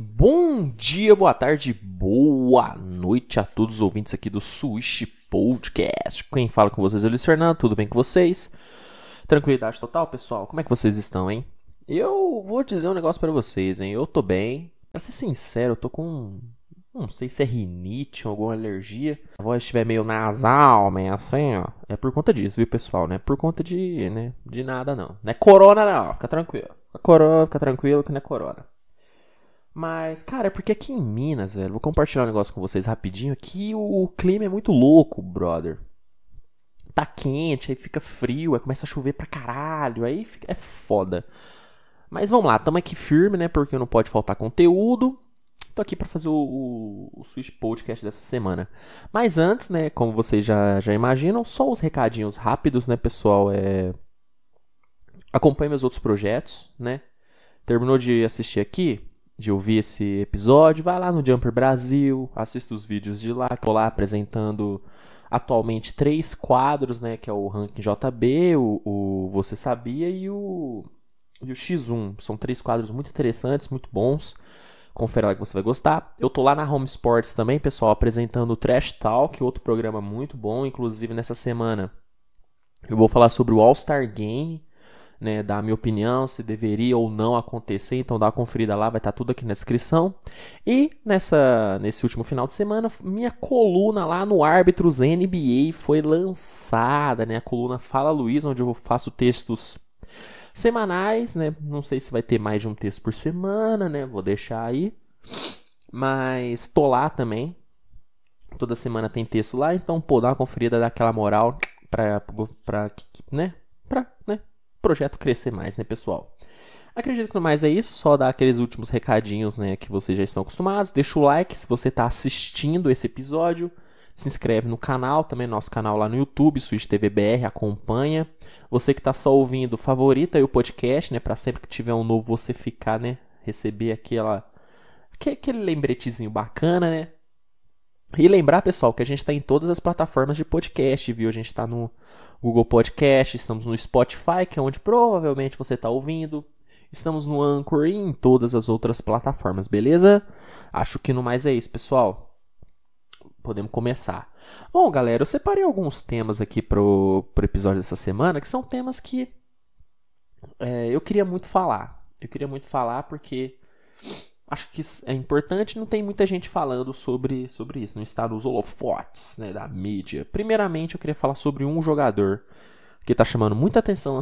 Bom dia, boa tarde, boa noite a todos os ouvintes aqui do Switch Podcast. Quem fala com vocês é o Luiz Fernando, tudo bem com vocês? Tranquilidade total, pessoal? Como é que vocês estão, hein? Eu vou dizer um negócio pra vocês, hein? Eu tô bem. Pra ser sincero, eu tô com... não sei se é rinite ou alguma alergia. A voz estiver meio nasal, meio assim, ó. É por conta disso, viu, pessoal? Não é por conta de, de nada, não. Não é corona, não. Fica tranquilo. Fica tranquilo que não é corona. Mas, cara, é porque aqui em Minas, velho, vou compartilhar um negócio com vocês rapidinho. Aqui o clima é muito louco, brother. Tá quente, aí fica frio, aí começa a chover pra caralho, é foda. Mas vamos lá, tamo aqui firme, né, porque não pode faltar conteúdo. Tô aqui pra fazer o Switch Podcast dessa semana. Mas antes, né, como vocês já imaginam, só os recadinhos rápidos, né, pessoal, acompanhe meus outros projetos, né. Terminou de assistir aqui? De ouvir esse episódio, vai lá no Jumper Brasil, assista os vídeos de lá, que eu tô lá apresentando atualmente 3 quadros, né, que é o Ranking JB, o Você Sabia e o X1. São 3 quadros muito interessantes, muito bons. Confere lá que você vai gostar. Eu tô lá na Home Sports também, pessoal, apresentando o Trash Talk, outro programa muito bom. Inclusive, nessa semana, eu vou falar sobre o All-Star Game, né, dar a minha opinião se deveria ou não acontecer, então dá uma conferida lá, vai estar tudo aqui na descrição. E nesse último final de semana, minha coluna lá no Árbitros NBA foi lançada, né, a coluna Fala Luiz, onde eu faço textos semanais, né, não sei se vai ter mais de um texto por semana, né, vou deixar aí, mas tô lá também, toda semana tem texto lá, então pô, dá uma conferida, dá aquela moral pra projeto crescer mais, né, pessoal? Acredito que no mais é isso, só dar aqueles últimos recadinhos, né, que vocês já estão acostumados. Deixa o like se você está assistindo esse episódio. Se inscreve no canal, também nosso canal lá no YouTube, Switch TV BR, acompanha. Você que está só ouvindo, favorita aí o podcast, né, para sempre que tiver um novo você ficar, né, receber aquele lembretezinho bacana, né? E lembrar, pessoal, que a gente está em todas as plataformas de podcast, viu? A gente está no Google Podcast, estamos no Spotify, que é onde provavelmente você está ouvindo. Estamos no Anchor e em todas as outras plataformas, beleza? Acho que no mais é isso, pessoal. Podemos começar. Bom, galera, eu separei alguns temas aqui pro episódio dessa semana, que são temas que eu queria muito falar. Eu queria muito falar porque... acho que isso é importante, não tem muita gente falando sobre isso, não está nos holofotes, né, da mídia. Primeiramente, eu queria falar sobre um jogador que está chamando muita atenção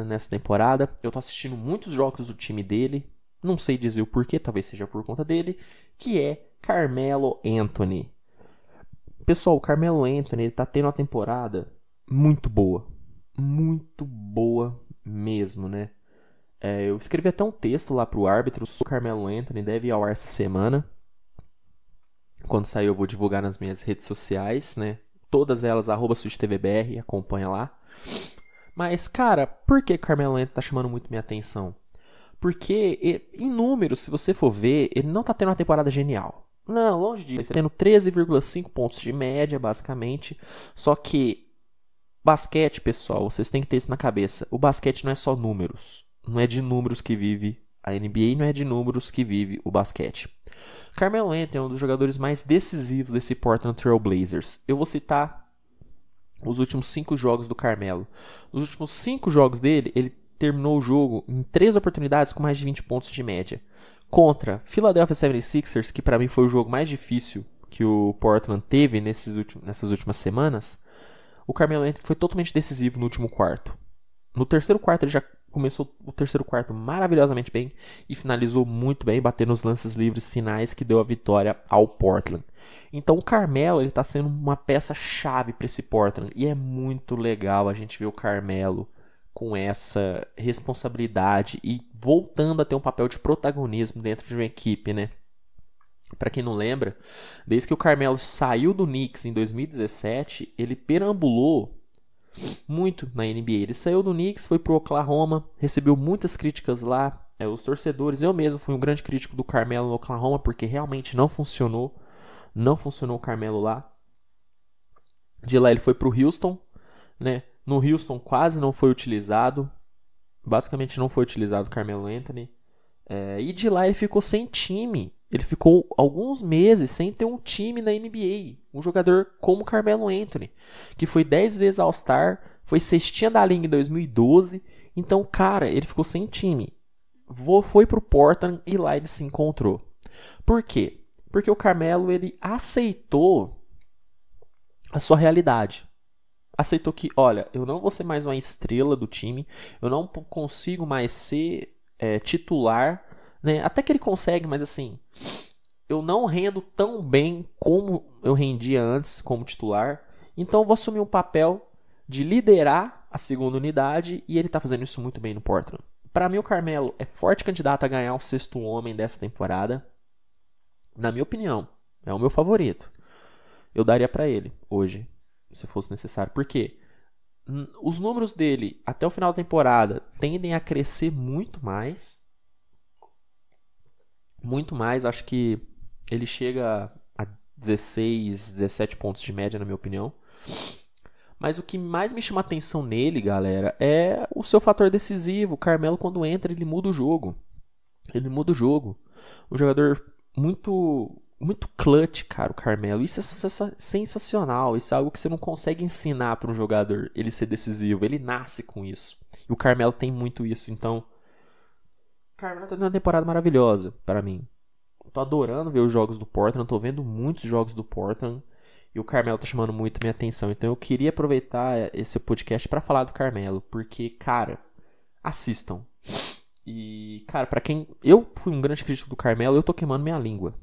nessa temporada. Eu estou assistindo muitos jogos do time dele, não sei dizer o porquê, talvez seja por conta dele, que é Carmelo Anthony. Pessoal, o Carmelo Anthony está tendo uma temporada muito boa mesmo, né? Eu escrevi até um texto lá pro árbitro sobre o Carmelo Anthony, deve ir ao ar essa semana. Quando sair eu vou divulgar nas minhas redes sociais, né? Todas elas, @SwitchTVBR, acompanha lá. Mas, cara, por que o Carmelo Anthony tá chamando muito minha atenção? Porque, em números, se você for ver, ele não tá tendo uma temporada genial. Não, longe disso. Ele tá tendo 13,5 pontos de média, basicamente. Só que, basquete, pessoal, vocês têm que ter isso na cabeça. O basquete não é só números. Não é de números que vive a NBA, não é de números que vive o basquete. Carmelo Anthony é um dos jogadores mais decisivos desse Portland Trail Blazers. Eu vou citar os últimos 5 jogos do Carmelo. Nos últimos 5 jogos dele, ele terminou o jogo em 3 oportunidades com mais de 20 pontos de média. Contra Philadelphia 76ers, que para mim foi o jogo mais difícil que o Portland teve nessas últimas semanas, o Carmelo Anthony foi totalmente decisivo no último quarto. No terceiro quarto ele já começou o terceiro quarto maravilhosamente bem e finalizou muito bem, batendo os lances livres finais que deu a vitória ao Portland. Então o Carmelo está sendo uma peça-chave para esse Portland e é muito legal a gente ver o Carmelo com essa responsabilidade e voltando a ter um papel de protagonismo dentro de uma equipe, né? Para quem não lembra, desde que o Carmelo saiu do Knicks em 2017, ele perambulou muito na NBA. Ele saiu do Knicks, foi pro Oklahoma, recebeu muitas críticas lá. Os torcedores, eu mesmo fui um grande crítico do Carmelo no Oklahoma, porque realmente não funcionou. Não funcionou o Carmelo lá. De lá ele foi pro Houston, né? No Houston quase não foi utilizado. Basicamente não foi utilizado o Carmelo Anthony. E de lá ele ficou sem time. Ele ficou alguns meses sem ter um time na NBA. Um jogador como Carmelo Anthony, que foi 10 vezes All-Star, foi cestinha da liga em 2012. Então, cara, ele ficou sem time. Foi pro Portland e lá ele se encontrou. Por quê? Porque o Carmelo, ele aceitou a sua realidade. Aceitou que, olha, eu não vou ser mais uma estrela do time, eu não consigo mais ser titular, né? Até que ele consegue, mas assim, eu não rendo tão bem como eu rendia antes como titular, então eu vou assumir um papel de liderar a segunda unidade e ele tá fazendo isso muito bem no Portland. Para mim, o Carmelo é forte candidato a ganhar o sexto homem dessa temporada. Na minha opinião, é o meu favorito. Eu daria para ele hoje, se fosse necessário. Por quê? Os números dele até o final da temporada tendem a crescer muito mais. Muito mais. Acho que ele chega a 16, 17 pontos de média, na minha opinião. Mas o que mais me chama atenção nele, galera, é o seu fator decisivo. O Carmelo, quando entra, ele muda o jogo. Ele muda o jogo. Um jogador muito clutch, cara, o Carmelo. Isso é sensacional. Isso é algo que você não consegue ensinar para um jogador, ele ser decisivo. Ele nasce com isso. E o Carmelo tem muito isso. Então, o Carmelo tá tendo uma temporada maravilhosa para mim. Tô adorando ver os jogos do Portland. Tô vendo muitos jogos do Portland. E o Carmelo tá chamando muito minha atenção. Então eu queria aproveitar esse podcast para falar do Carmelo. Porque, cara, assistam. E, cara, pra quem... Eu fui um grande crítico do Carmelo, eu tô queimando minha língua.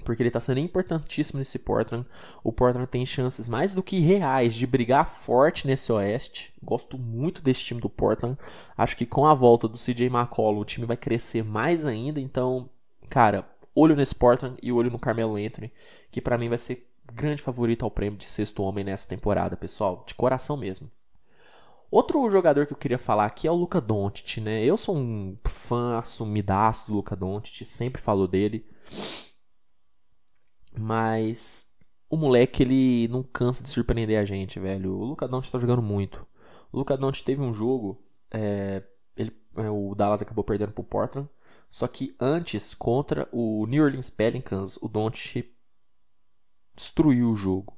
Porque ele tá sendo importantíssimo nesse Portland. O Portland tem chances mais do que reais de brigar forte nesse Oeste. Gosto muito desse time do Portland. Acho que com a volta do CJ McCollum o time vai crescer mais ainda. Então, cara, olho nesse Portland e olho no Carmelo Anthony, que pra mim vai ser grande favorito ao prêmio de sexto homem nessa temporada, pessoal. De coração mesmo. Outro jogador que eu queria falar aqui é o Luka Doncic, né? Eu sou um fã assumidaço do Luka Doncic, sempre falo dele. Mas o moleque, ele não cansa de surpreender a gente, velho. O Luka Doncic tá jogando muito. O Luka Doncic teve um jogo, o Dallas acabou perdendo pro Portland. Só que antes, contra o New Orleans Pelicans, o Doncic destruiu o jogo.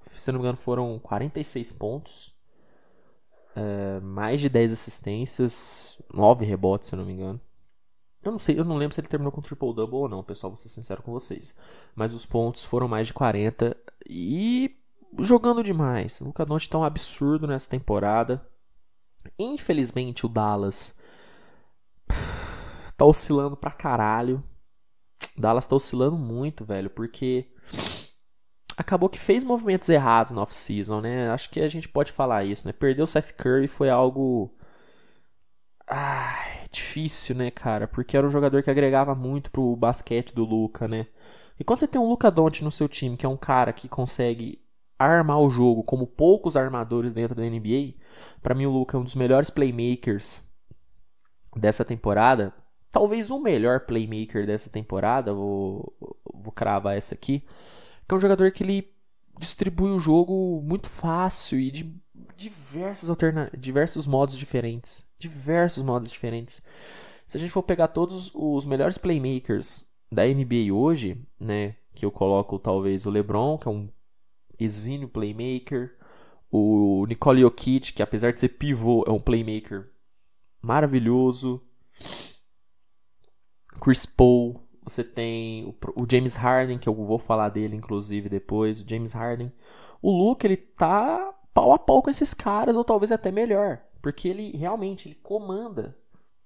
Se não me engano, foram 46 pontos. Mais de 10 assistências, 9 rebotes, se eu não me engano. Eu não sei, eu não lembro se ele terminou com triple-double ou não, pessoal, vou ser sincero com vocês. Mas os pontos foram mais de 40 e jogando demais. O Luka Doncic tá um absurdo nessa temporada. Infelizmente o Dallas tá oscilando pra caralho. O Dallas tá oscilando muito, velho, porque acabou que fez movimentos errados no off-season, né? Acho que a gente pode falar isso, né? Perder o Seth Curry foi algo... difícil, né, cara? Porque era um jogador que agregava muito pro basquete do Luka, né? E quando você tem um Luka Doncic no seu time, que é um cara que consegue armar o jogo como poucos armadores dentro da NBA, pra mim o Luka é um dos melhores playmakers dessa temporada. Talvez o melhor playmaker dessa temporada, vou cravar essa aqui. Que é um jogador que ele distribui o jogo muito fácil e de diversos modos diferentes. Diversos modos diferentes. Se a gente for pegar todos os melhores playmakers da NBA hoje, né, que eu coloco talvez o LeBron, que é um exímio playmaker, o Nikola Jokic, que apesar de ser pivô, é um playmaker maravilhoso, Chris Paul, você tem o James Harden, que eu vou falar dele inclusive depois, o James Harden. O Luka, ele tá pau a pau com esses caras, ou talvez até melhor, porque ele realmente comanda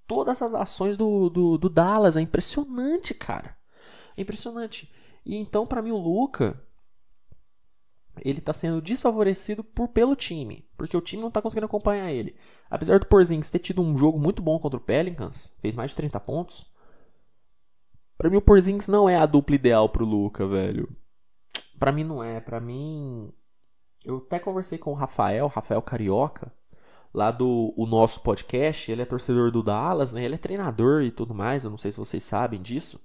todas as ações do Dallas. É impressionante, cara. É impressionante. E então, pra mim, o Luka, ele tá sendo desfavorecido pelo time, porque o time não tá conseguindo acompanhar ele. Apesar do Porzingis ter tido um jogo muito bom contra o Pelicans, fez mais de 30 pontos, pra mim o Porzingis não é a dupla ideal pro Luka, velho. Pra mim não é. Pra mim... Eu até conversei com o Rafael Carioca, lá do nosso podcast. Ele é torcedor do Dallas, né? Ele é treinador e tudo mais, eu não sei se vocês sabem disso.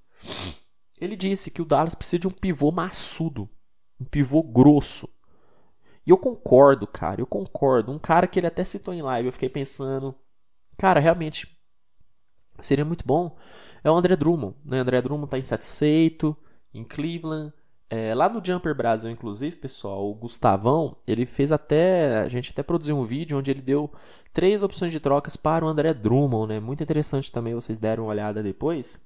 Ele disse que o Dallas precisa de um pivô maçudo, um pivô grosso. E eu concordo, cara, Um cara que ele até citou em live, eu fiquei pensando, cara, realmente, seria muito bom, é o André Drummond. Né? O André Drummond está insatisfeito em Cleveland. Lá no Jumper Brasil, inclusive, pessoal, o Gustavão, ele fez até. A gente até produziu um vídeo onde ele deu 3 opções de trocas para o André Drummond, né? Muito interessante também, vocês deram uma olhada depois.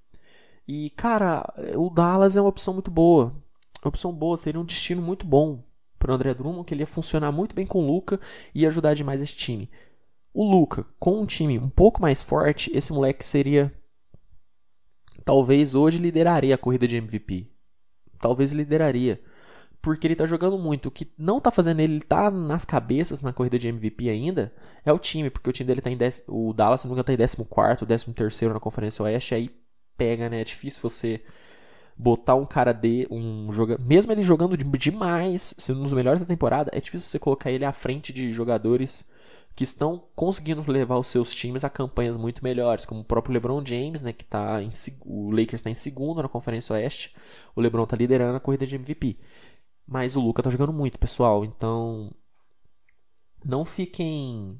E, cara, o Dallas é uma opção muito boa. Uma opção boa, seria um destino muito bom para o André Drummond, que ele ia funcionar muito bem com o Luka e ia ajudar demais esse time. O Luka, com um time um pouco mais forte, esse moleque seria. Talvez hoje lideraria a corrida de MVP. Talvez lideraria. Porque ele tá jogando muito. O que não tá fazendo ele tá nas cabeças na corrida de MVP ainda é o time. Porque o time dele tá em o Dallas, se não me engano, tá em 14º, 13º na Conferência Oeste. Aí pega, né? É difícil você botar um cara mesmo ele jogando demais, sendo um dos melhores da temporada, é difícil você colocar ele à frente de jogadores que estão conseguindo levar os seus times a campanhas muito melhores, como o próprio LeBron James, né, que o Lakers está em segundo na Conferência Oeste, o LeBron está liderando a corrida de MVP. Mas o Luka está jogando muito, pessoal, então não fiquem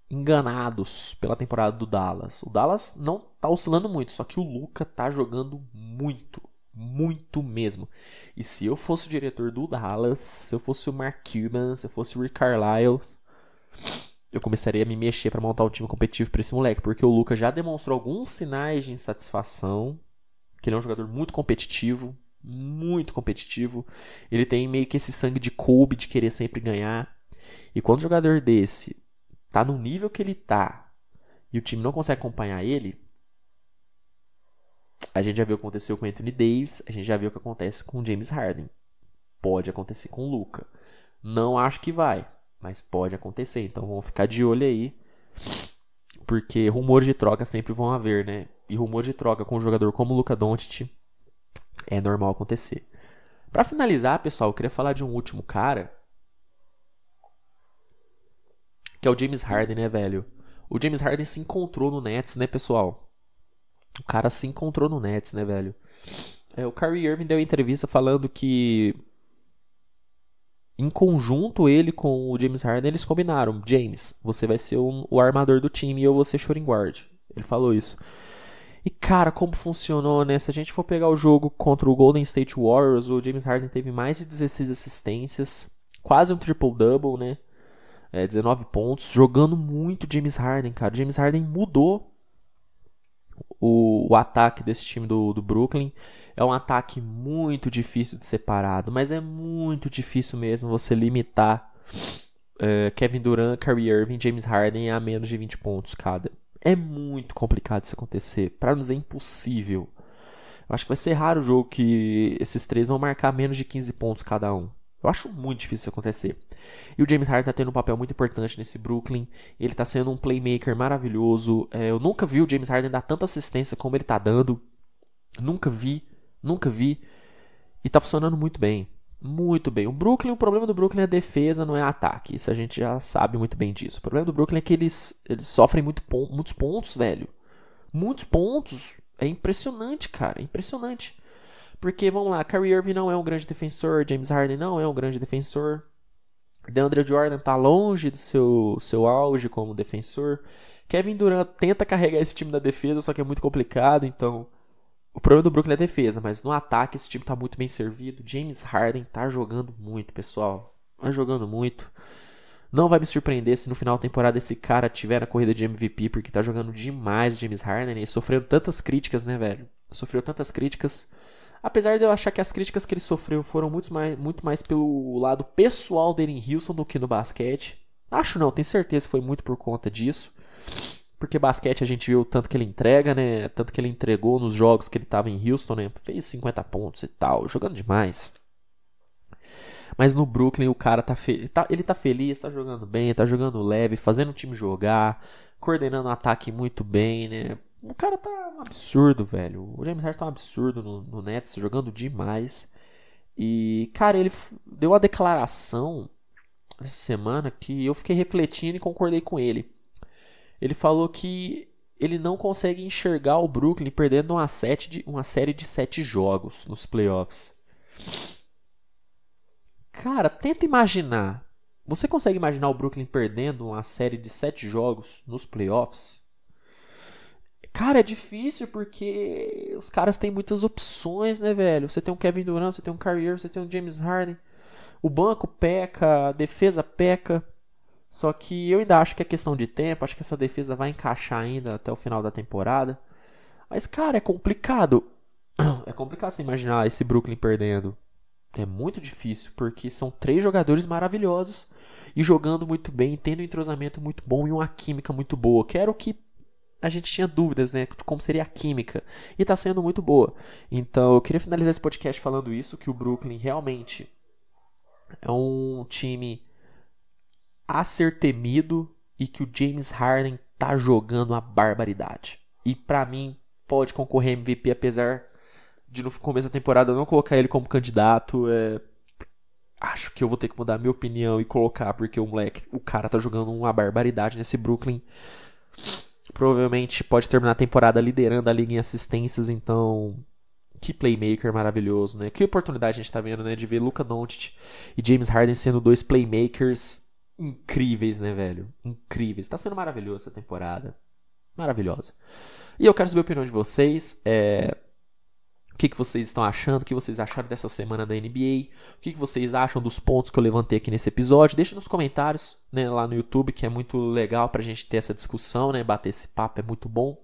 enganados pela temporada do Dallas. O Dallas não está oscilando muito, só que o Luka está jogando muito. Muito mesmo. E se eu fosse o diretor do Dallas, se eu fosse o Mark Cuban, se eu fosse o Rick Carlisle, eu começaria a me mexer para montar um time competitivo para esse moleque, porque o Luka já demonstrou alguns sinais de insatisfação, que ele é um jogador muito competitivo, muito competitivo. Ele tem meio que esse sangue de Kobe de querer sempre ganhar. E quando um jogador desse tá no nível que ele tá e o time não consegue acompanhar ele, a gente já viu o que aconteceu com o Anthony Davis, a gente já viu o que acontece com o James Harden. Pode acontecer com o Luka. Não acho que vai, mas pode acontecer. Então vamos ficar de olho aí, porque rumores de troca sempre vão haver, né? E rumores de troca com um jogador como o Luka Doncic é normal acontecer. Pra finalizar, pessoal, eu queria falar de um último cara, que é o James Harden, né, velho? O James Harden se encontrou no Nets, né, pessoal? O cara se encontrou no Nets, né, velho? O Kyrie Irving deu entrevista falando que em conjunto ele com o James Harden eles combinaram: James, você vai ser o armador do time e eu vou ser shooting guard. Ele falou isso. E cara, como funcionou, né? Se a gente for pegar o jogo contra o Golden State Warriors, o James Harden teve mais de 16 assistências, quase um triple-double, né? 19 pontos, jogando muito James Harden, cara. O James Harden mudou o ataque desse time do Brooklyn. É um ataque muito difícil de ser parado, mas é muito difícil mesmo você limitar Kevin Durant, Kyrie Irving, James Harden a menos de 20 pontos cada. É muito complicado isso acontecer, para não dizer impossível. Eu acho que vai ser raro o jogo que esses três vão marcar menos de 15 pontos cada um. Eu acho muito difícil isso acontecer. E o James Harden está tendo um papel muito importante nesse Brooklyn. Ele está sendo um playmaker maravilhoso. Eu nunca vi o James Harden dar tanta assistência como ele está dando. Nunca vi. E está funcionando muito bem. Muito bem. O problema do Brooklyn é a defesa, não é ataque. Isso a gente já sabe muito bem disso. O problema do Brooklyn é que eles sofrem muitos pontos, velho. Muitos pontos. É impressionante, cara. É impressionante. Porque, vamos lá, Kyrie Irving não é um grande defensor, James Harden não é um grande defensor, DeAndre Jordan está longe do seu auge como defensor, Kevin Durant tenta carregar esse time da defesa, só que é muito complicado, então o problema do Brooklyn é a defesa, mas no ataque esse time está muito bem servido. James Harden está jogando muito, pessoal, está jogando muito. Não vai me surpreender se no final da temporada esse cara tiver a corrida de MVP, porque tá jogando demais o James Harden, e sofrendo tantas críticas, né, velho? Sofreu tantas críticas. Apesar de eu achar que as críticas que ele sofreu foram muito mais pelo lado pessoal dele em Houston do que no basquete. Acho não, tenho certeza que foi muito por conta disso. Porque basquete a gente viu o tanto que ele entrega, né? Tanto que ele entregou nos jogos que ele estava em Houston, né? Fez 50 pontos e tal, jogando demais. Mas no Brooklyn o cara ele tá feliz, tá jogando bem, tá jogando leve, fazendo o time jogar, coordenando o ataque muito bem, né? O cara tá um absurdo, velho. O James Harden tá um absurdo no Nets, jogando demais. E, cara, ele deu uma declaração essa semana que eu fiquei refletindo e concordei com ele. Ele falou que ele não consegue enxergar o Brooklyn perdendo uma série de 7 jogos nos playoffs. Cara, tenta imaginar. Você consegue imaginar o Brooklyn perdendo uma série de 7 jogos nos playoffs? Cara, é difícil porque os caras têm muitas opções, né, velho? Você tem um Kevin Durant, você tem um Kyrie Irving, você tem um James Harden. O banco peca, a defesa peca. Só que eu ainda acho que é questão de tempo. Acho que essa defesa vai encaixar ainda até o final da temporada. Mas, cara, é complicado. É complicado você imaginar esse Brooklyn perdendo. É muito difícil, porque são 3 jogadores maravilhosos e jogando muito bem, tendo um entrosamento muito bom e uma química muito boa. Que era o que a gente tinha dúvidas, né? De como seria a química. E tá sendo muito boa. Então, eu queria finalizar esse podcast falando isso, que o Brooklyn realmente é um time a ser temido e que o James Harden tá jogando uma barbaridade. E pra mim, pode concorrer MVP, apesar de no começo da temporada eu não colocar ele como candidato. Acho que eu vou ter que mudar minha opinião e colocar, porque o cara tá jogando uma barbaridade nesse Brooklyn. Provavelmente pode terminar a temporada liderando a liga em assistências, então que playmaker maravilhoso, né? Que oportunidade a gente tá vendo, né, de ver Luka Doncic e James Harden sendo 2 playmakers incríveis, né, velho? Incríveis. Tá sendo maravilhoso essa temporada. Maravilhosa. E eu quero saber a opinião de vocês. O que vocês estão achando? O que vocês acharam dessa semana da NBA? O que vocês acham dos pontos que eu levantei aqui nesse episódio? Deixa nos comentários, né, lá no YouTube, que é muito legal pra gente ter essa discussão, né? Bater esse papo é muito bom.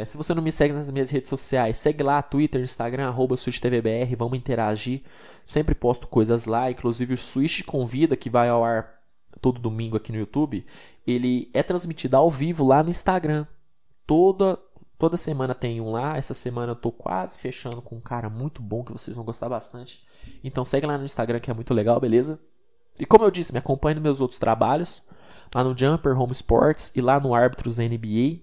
Se você não me segue nas minhas redes sociais, segue lá, Twitter, Instagram, @SwitchTVBR, vamos interagir. Sempre posto coisas lá, inclusive o Switch Convida, que vai ao ar todo domingo aqui no YouTube, ele é transmitido ao vivo lá no Instagram. Toda semana tem um lá. Essa semana eu tô quase fechando com um cara muito bom que vocês vão gostar bastante. Então segue lá no Instagram que é muito legal, beleza? E como eu disse, me acompanhe nos meus outros trabalhos. Lá no Jumper Home Sports e lá no Árbitros NBA.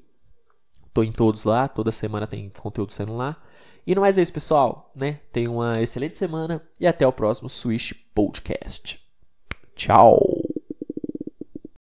Tô em todos lá, toda semana tem conteúdo saindo lá. E não é isso, pessoal, né? Tenha uma excelente semana e até o próximo Swish Podcast. Tchau!